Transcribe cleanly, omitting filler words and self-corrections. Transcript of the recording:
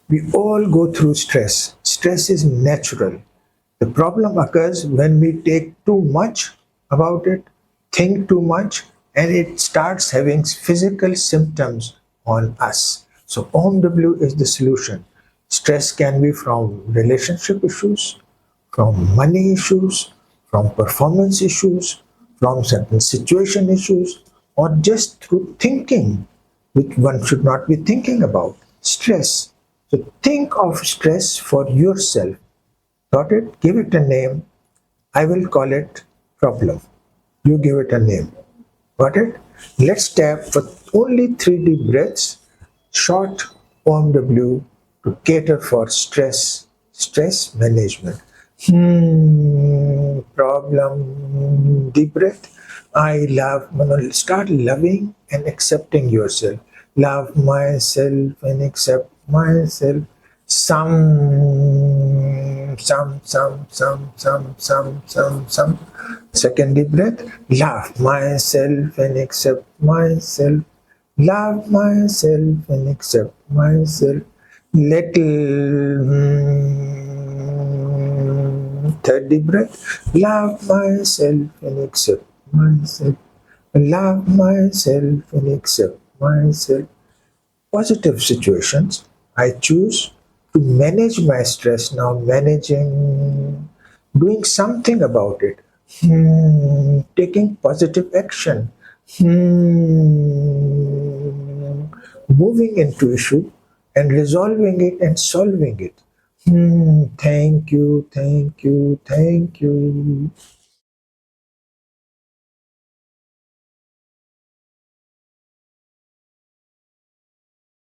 We all go through stress. Stress is natural. The problem occurs when we take too much about it, think too much, and it starts having physical symptoms on us. So, OMW is the solution. Stress can be from relationship issues, from money issues, from performance issues, from certain situation issues, or just through thinking, which one should not be thinking about. Stress. So, think of stress for yourself. Got it? Give it a name. I will call it problem. You give it a name. Got it? Let's tap for only 3 deep breaths, short OMW to cater for stress management. Problem, deep breath. I love, start loving and accepting yourself. Love myself and accept myself. Some. Second deep breath. Love myself and accept myself. Love myself and accept myself. Little. Third deep breath. Love myself and accept myself. Love myself and accept myself. Positive situations. I choose to manage my stress now, doing something about it, taking positive action, moving into issue and resolving it and solving it. Thank you, thank you, thank you.